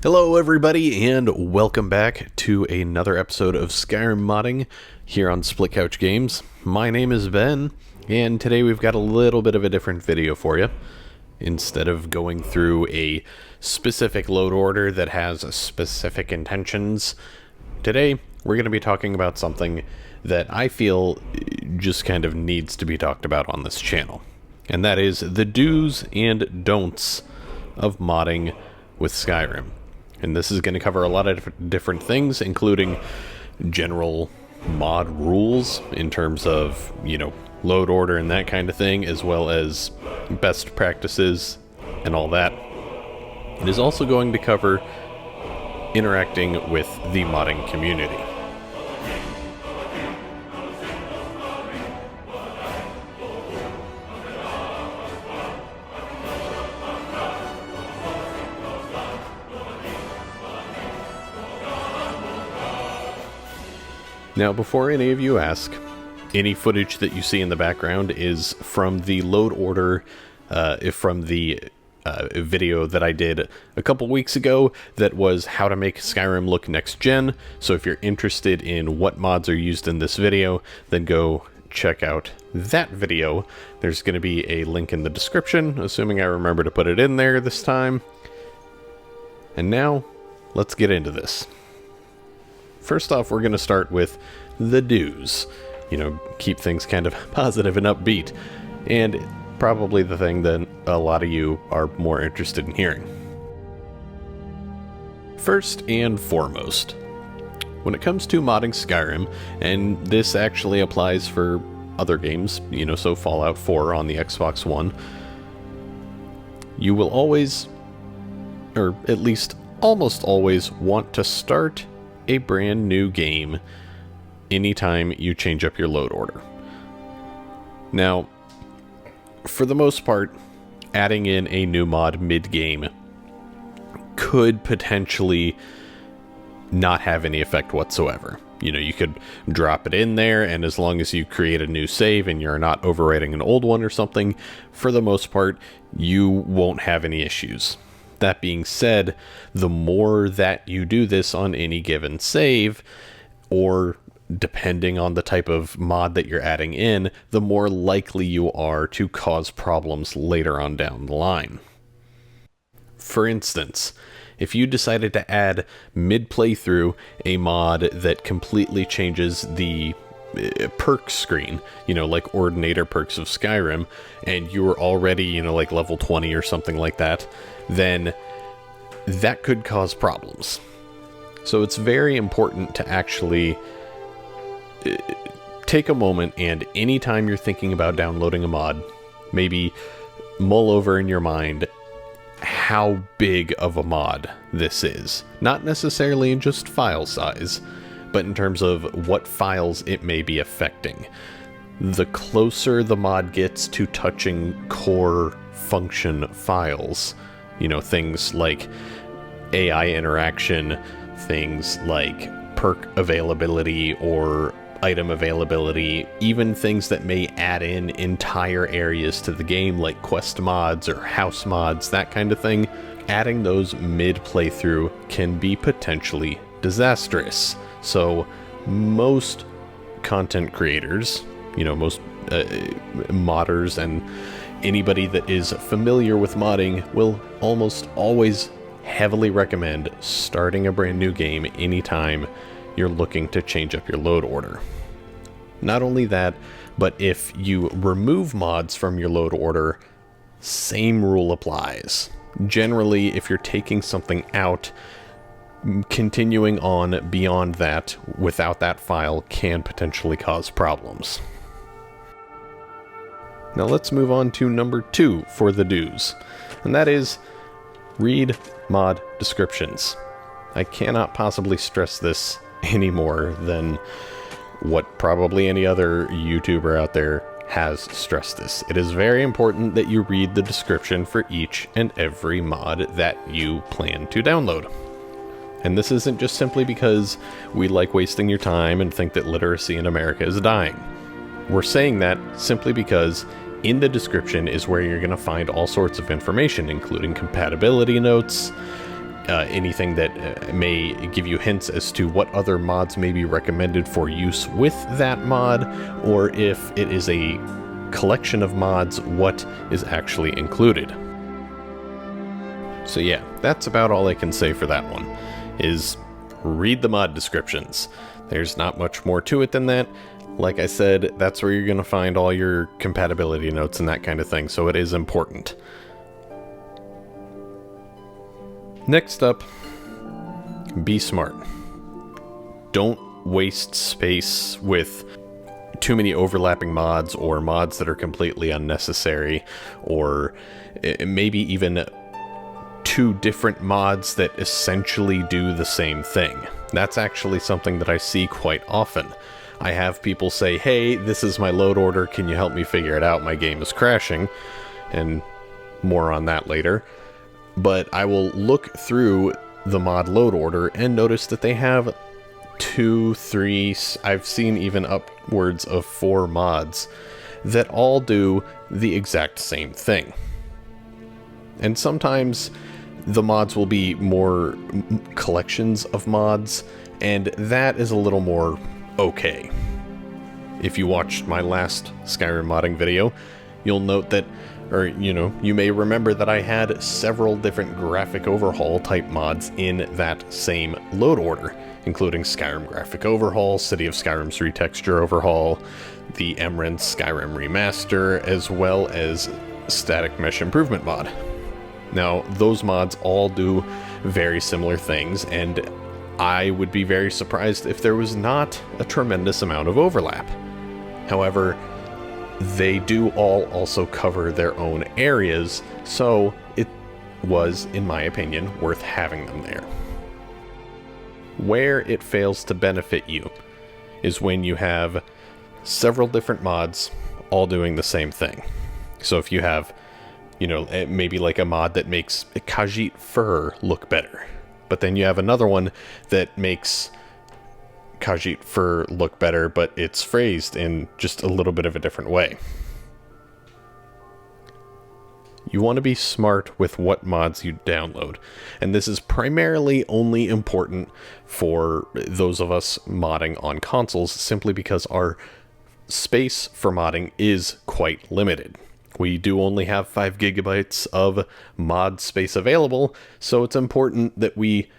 Hello everybody and welcome back to another episode of Skyrim modding here on Split Couch Games. My name is Ben and today we've got a little bit of a different video for you. Instead of going through a specific load order that has specific intentions, today we're going to be talking about something that I feel just kind of needs to be talked about on this channel. And that is the do's and don'ts of modding with Skyrim. And this is going to cover a lot of different things, including general mod rules in terms of, load order and that kind of thing, as well as best practices and all that. It is also going to cover interacting with the modding community. Now, before any of you ask, any footage that you see in the background is from the load order, from the video that I did a couple weeks ago that was how to make Skyrim look next gen. So if you're interested in what mods are used in this video, then go check out that video. There's going to be a link in the description, assuming I remember to put it in there this time. And now, let's get into this. First off, we're going to start with the do's. Keep things kind of positive and upbeat. And probably the thing that a lot of you are more interested in hearing. First and foremost, when it comes to modding Skyrim, and this actually applies for other games, so Fallout 4 on the Xbox One, you will always, or at least almost always, want to start a brand new game anytime you change up your load order. Now, for the most part, adding in a new mod mid-game could potentially not have any effect whatsoever. You could drop it in there, and as long as you create a new save and you're not overwriting an old one or something, for the most part, you won't have any issues. That being said, the more that you do this on any given save, or depending on the type of mod that you're adding in, the more likely you are to cause problems later on down the line. For instance, if you decided to add mid-playthrough a mod that completely changes the perk screen, like Ordinator perks of Skyrim, and you were already, like level 20 or something like that, then that could cause problems. So it's very important to actually take a moment, and anytime you're thinking about downloading a mod, maybe mull over in your mind how big of a mod this is. Not necessarily in just file size, but in terms of what files it may be affecting. The closer the mod gets to touching core function files, things like AI interaction, things like perk availability or item availability, even things that may add in entire areas to the game like quest mods or house mods, that kind of thing, adding those mid-playthrough can be potentially disastrous. So most content creators, most modders and anybody that is familiar with modding will almost always heavily recommend starting a brand new game anytime you're looking to change up your load order. Not only that, but if you remove mods from your load order, same rule applies. Generally, if you're taking something out, continuing on beyond that without that file can potentially cause problems. Now let's move on to number 2 for the do's, and that is read mod descriptions. I cannot possibly stress this any more than what probably any other YouTuber out there has stressed this. It is very important that you read the description for each and every mod that you plan to download. And this isn't just simply because we like wasting your time and think that literacy in America is dying. We're saying that simply because in the description is where you're going to find all sorts of information, including compatibility notes, anything that may give you hints as to what other mods may be recommended for use with that mod, or if it is a collection of mods, what is actually included. So yeah, that's about all I can say for that one, is read the mod descriptions. There's not much more to it than that. Like I said, that's where you're going to find all your compatibility notes and that kind of thing, so it is important. Next up, be smart. Don't waste space with too many overlapping mods, or mods that are completely unnecessary, or maybe even two different mods that essentially do the same thing. That's actually something that I see quite often. I have people say, hey, this is my load order, can you help me figure it out? My game is crashing, and more on that later. But I will look through the mod load order and notice that they have 2, 3, I've seen even upwards of 4 mods that all do the exact same thing. And sometimes the mods will be more collections of mods, and that is a little more okay. If you watched my last Skyrim modding video, you'll note that, or you may remember that I had several different graphic overhaul type mods in that same load order, including Skyrim Graphic Overhaul, City of Skyrim's Retexture Overhaul, the Emrent Skyrim Remaster, as well as Static Mesh Improvement mod. Now, those mods all do very similar things, and I would be very surprised if there was not a tremendous amount of overlap. However, they do all also cover their own areas, so it was, in my opinion, worth having them there. Where it fails to benefit you is when you have several different mods all doing the same thing. So if you have, maybe like a mod that makes Khajiit fur look better, but then you have another one that makes Khajiit fur look better, but it's phrased in just a little bit of a different way. You want to be smart with what mods you download, and this is primarily only important for those of us modding on consoles, simply because our space for modding is quite limited. We do only have 5 gigabytes of mod space available, so it's important that we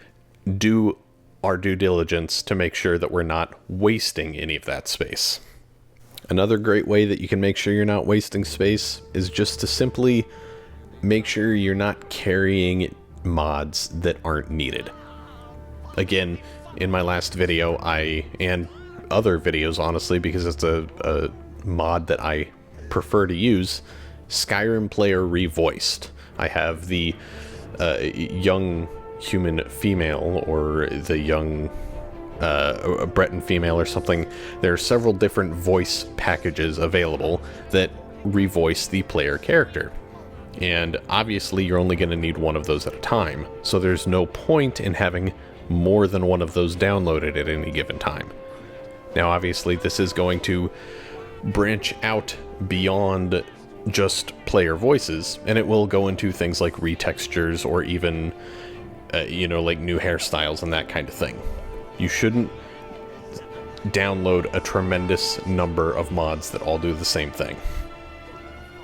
do our due diligence to make sure that we're not wasting any of that space. Another great way that you can make sure you're not wasting space is just to simply make sure you're not carrying mods that aren't needed. Again, in my last video, and other videos honestly, because it's a mod that I prefer to use, Skyrim player revoiced. I have the young human female, or the young Breton female or something. There are several different voice packages available that revoice the player character. And obviously you're only going to need one of those at a time, so there's no point in having more than one of those downloaded at any given time. Now obviously this is going to branch out beyond just player voices, and it will go into things like retextures, or even like new hairstyles and that kind of thing. You shouldn't download a tremendous number of mods that all do the same thing.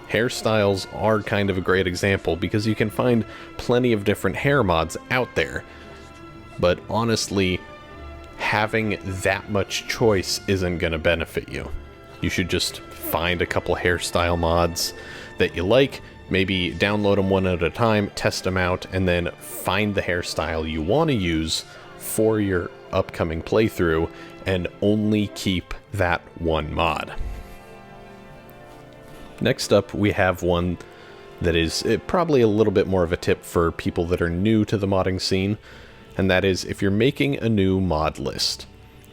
Hairstyles are kind of a great example, because you can find plenty of different hair mods out there, but honestly, having that much choice isn't going to benefit you. You should just find a couple hairstyle mods that you like, maybe download them one at a time, test them out, and then find the hairstyle you want to use for your upcoming playthrough, and only keep that one mod. Next up, we have one that is probably a little bit more of a tip for people that are new to the modding scene, and that is if you're making a new mod list,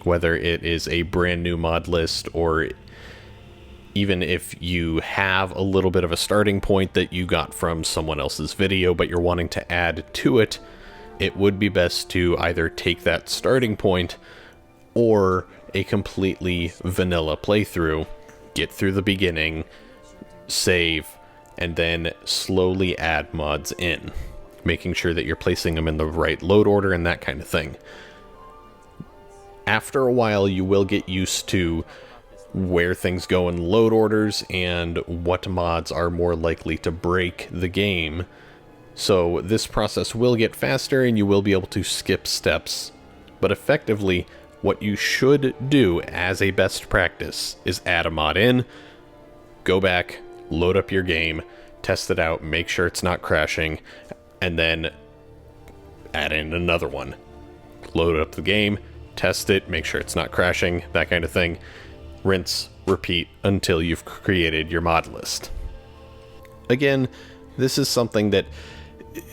whether it is a brand new mod list, or even if you have a little bit of a starting point that you got from someone else's video, but you're wanting to add to it, it would be best to either take that starting point or a completely vanilla playthrough, get through the beginning, save, and then slowly add mods in. making sure that you're placing them in the right load order and that kind of thing. After a while, you will get used to where things go in load orders and what mods are more likely to break the game. So this process will get faster and you will be able to skip steps. But effectively, what you should do as a best practice is add a mod in, go back, load up your game, test it out, make sure it's not crashing, and then add in another one. Load up the game, test it, make sure it's not crashing, that kind of thing. Rinse, repeat until you've created your mod list. Again, this is something that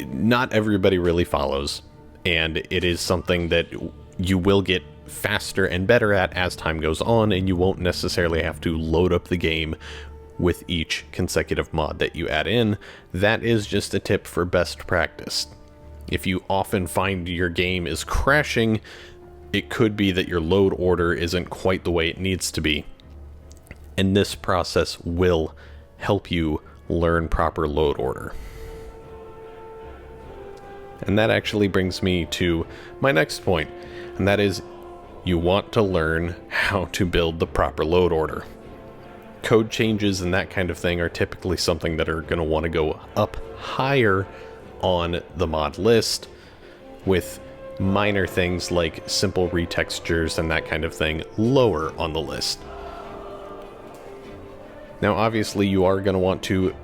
not everybody really follows, and it is something that you will get faster and better at as time goes on, and you won't necessarily have to load up the game with each consecutive mod that you add in. That is just a tip for best practice. If you often find your game is crashing, it could be that your load order isn't quite the way it needs to be. And this process will help you learn proper load order. And that actually brings me to my next point, and that is you want to learn how to build the proper load order. Code changes and that kind of thing are typically something that are going to want to go up higher on the mod list, with minor things like simple retextures and that kind of thing lower on the list. Now obviously you are going to want to,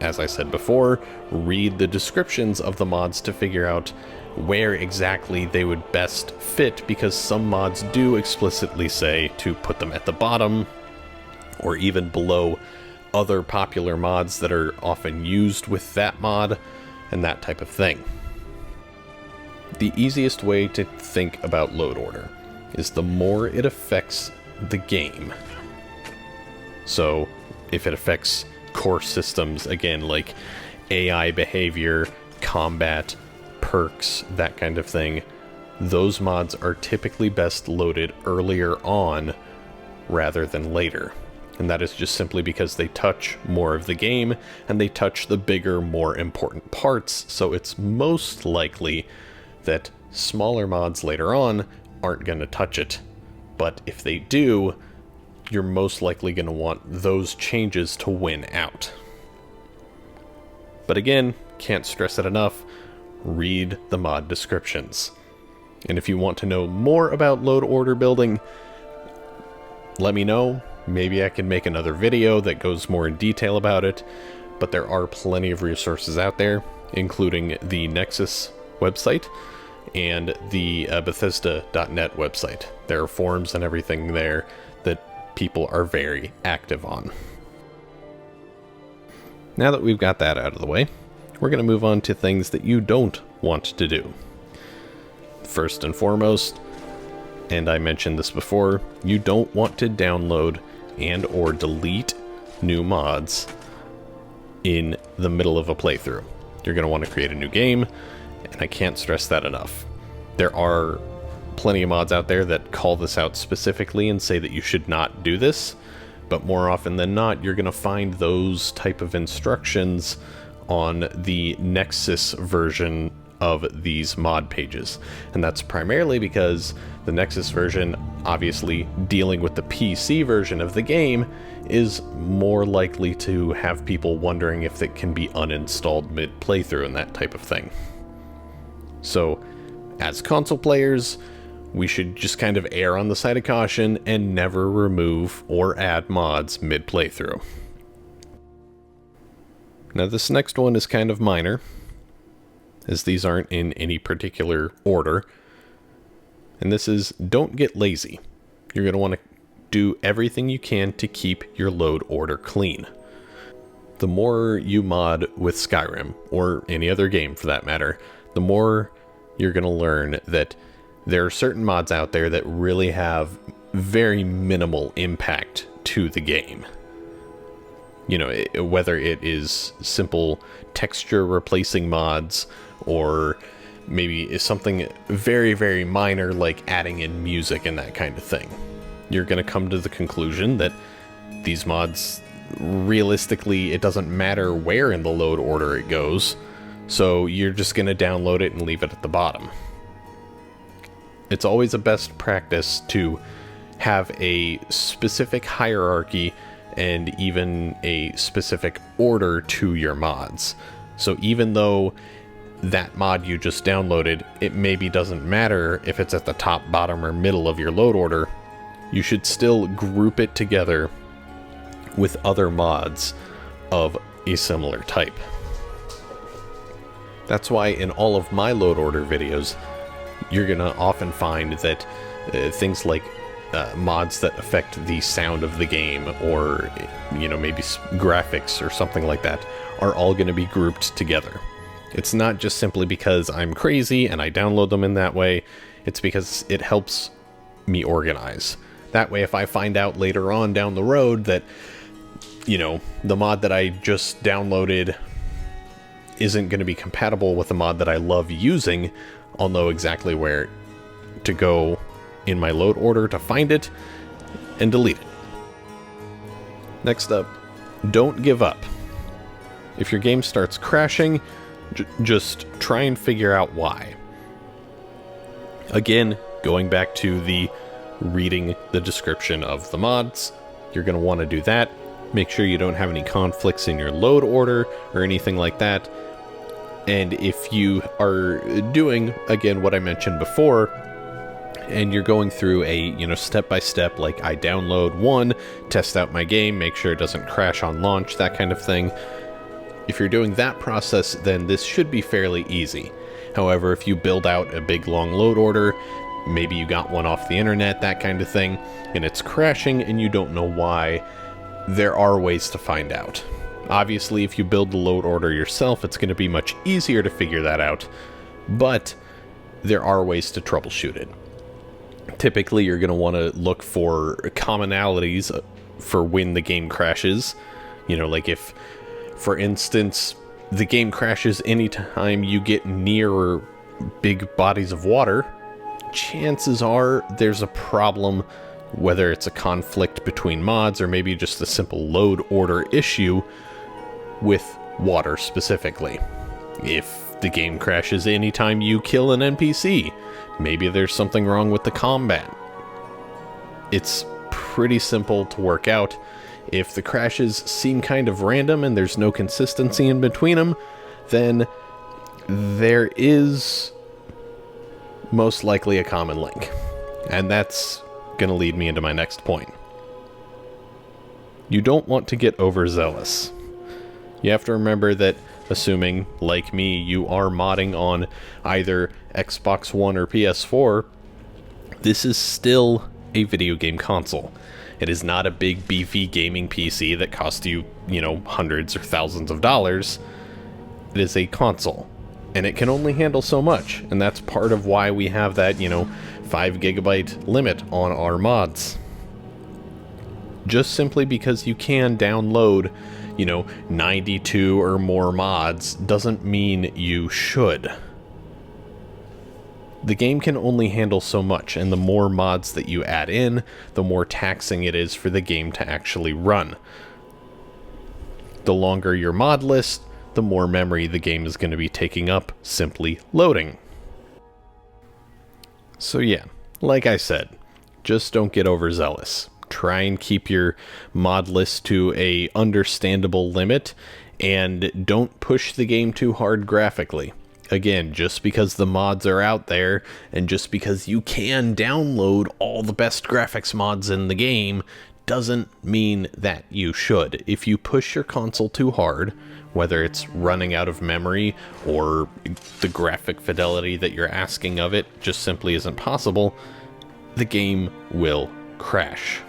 as I said before, read the descriptions of the mods to figure out where exactly they would best fit, because some mods do explicitly say to put them at the bottom or even below other popular mods that are often used with that mod and that type of thing. The easiest way to think about load order is the more it affects the game. So if it affects core systems, again, like AI behavior, combat, perks, that kind of thing, those mods are typically best loaded earlier on rather than later. And that is just simply because they touch more of the game and they touch the bigger, more important parts. So it's most likely that smaller mods later on aren't going to touch it. But if they do, you're most likely going to want those changes to win out. But again, can't stress it enough, read the mod descriptions. And if you want to know more about load order building, let me know. Maybe I can make another video that goes more in detail about it, but there are plenty of resources out there, including the Nexus website and the Bethesda.net website. There are forums and everything there that people are very active on. Now that we've got that out of the way, we're going to move on to things that you don't want to do. First and foremost, and I mentioned this before, you don't want to download and or delete new mods in the middle of a playthrough. You're going to want to create a new game, and I can't stress that enough. There are plenty of mods out there that call this out specifically and say that you should not do this, but more often than not, you're going to find those type of instructions on the Nexus version of these mod pages. And that's primarily because the Nexus version, obviously dealing with the PC version of the game, is more likely to have people wondering if it can be uninstalled mid-playthrough and that type of thing. So, as console players, we should just kind of err on the side of caution and never remove or add mods mid-playthrough. Now this next one is kind of minor, as these aren't in any particular order. And this is, don't get lazy. You're going to want to do everything you can to keep your load order clean. The more you mod with Skyrim, or any other game for that matter, the more you're going to learn that there are certain mods out there that really have very minimal impact to the game. You know, whether it is simple texture replacing mods, or maybe something very, very minor like adding in music and that kind of thing. You're going to come to the conclusion that these mods, realistically, it doesn't matter where in the load order it goes, So you're just going to download it and leave it at the bottom. It's always a best practice to have a specific hierarchy and even a specific order to your mods. So even though that mod you just downloaded, it maybe doesn't matter if it's at the top, bottom, or middle of your load order, you should still group it together with other mods of a similar type. That's why in all of my load order videos, you're gonna often find that things like mods that affect the sound of the game, or maybe graphics or something like that, are all gonna be grouped together. It's not just simply because I'm crazy and I download them in that way, it's because it helps me organize. That way, if I find out later on down the road that, the mod that I just downloaded isn't going to be compatible with the mod that I love using, I'll know exactly where to go in my load order to find it and delete it. Next up, don't give up. If your game starts crashing, just try and figure out why. Again, going back to the reading the description of the mods, you're going to want to do that. Make sure you don't have any conflicts in your load order or anything like that. And if you are doing, again, what I mentioned before, and you're going through a, step-by-step, like I download one, test out my game, make sure it doesn't crash on launch, that kind of thing. If you're doing that process, then this should be fairly easy. However, if you build out a big long load order, maybe you got one off the internet, that kind of thing, and it's crashing and you don't know why, there are ways to find out. Obviously, if you build the load order yourself, it's going to be much easier to figure that out, but there are ways to troubleshoot it. Typically, you're going to want to look for commonalities for when the game crashes. Like if, for instance, the game crashes anytime you get near big bodies of water, chances are there's a problem, whether it's a conflict between mods or maybe just a simple load order issue with water specifically. If the game crashes anytime you kill an NPC, maybe there's something wrong with the combat. It's pretty simple to work out. If the crashes seem kind of random and there's no consistency in between them, then there is most likely a common link. And that's going to lead me into my next point. You don't want to get overzealous. You have to remember that, assuming, like me, you are modding on either Xbox One or PS4, this is still a video game console. It is not a big beefy gaming PC that costs you, hundreds or thousands of dollars. It is a console, and it can only handle so much, and that's part of why we have that, 5 gigabyte limit on our mods. Just simply because you can download, 92 or more mods doesn't mean you should. The game can only handle so much, and the more mods that you add in, the more taxing it is for the game to actually run. The longer your mod list, the more memory the game is going to be taking up simply loading. So yeah, like I said, just don't get overzealous. Try and keep your mod list to a understandable limit, and don't push the game too hard graphically. Again, just because the mods are out there, and just because you can download all the best graphics mods in the game, doesn't mean that you should. If you push your console too hard, whether it's running out of memory or the graphic fidelity that you're asking of it just simply isn't possible, the game will crash.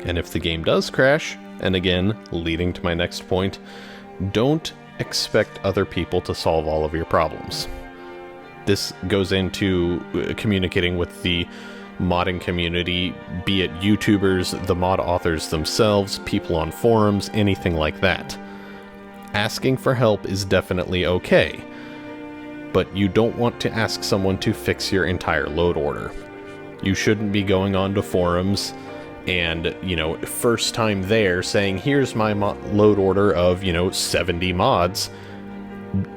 And if the game does crash, and again, leading to my next point, don't expect other people to solve all of your problems. This goes into communicating with the modding community, be it YouTubers, the mod authors themselves, people on forums, anything like that. Asking for help is definitely okay, but you don't want to ask someone to fix your entire load order. You shouldn't be going on to forums and, first time there saying, here's my load order of, 70 mods.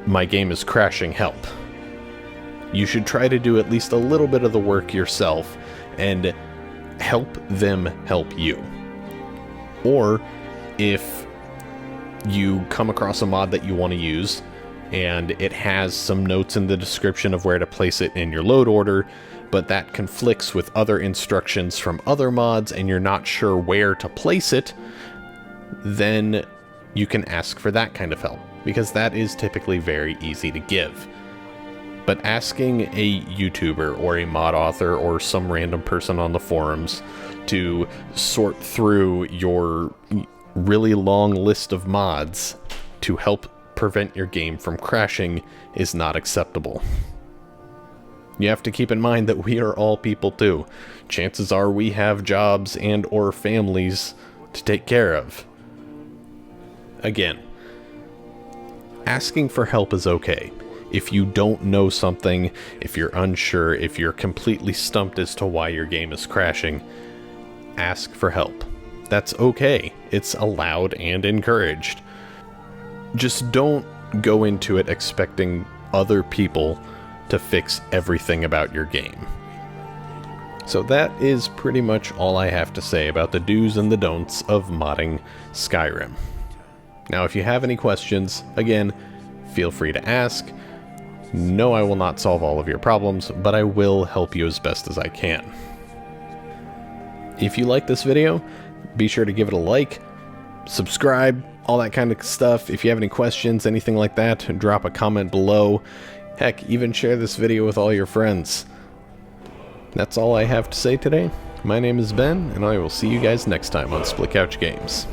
my game is crashing, help. You should try to do at least a little bit of the work yourself and help them help you. Or if you come across a mod that you want to use and it has some notes in the description of where to place it in your load order, but that conflicts with other instructions from other mods and you're not sure where to place it, then you can ask for that kind of help, because that is typically very easy to give. But asking a YouTuber or a mod author or some random person on the forums to sort through your really long list of mods to help prevent your game from crashing is not acceptable. You have to keep in mind that we are all people too. Chances are we have jobs and or families to take care of. Again, asking for help is okay. If you don't know something, if you're unsure, if you're completely stumped as to why your game is crashing, ask for help. That's okay. It's allowed and encouraged. Just don't go into it expecting other people to fix everything about your game. So that is pretty much all I have to say about the do's and the don'ts of modding Skyrim. Now, if you have any questions, again, feel free to ask. No, I will not solve all of your problems, but I will help you as best as I can. If you like this video, be sure to give it a like, subscribe, all that kind of stuff. If you have any questions, anything like that, drop a comment below. Heck, even share this video with all your friends. That's all I have to say today. My name is Ben, and I will see you guys next time on Split Couch Games.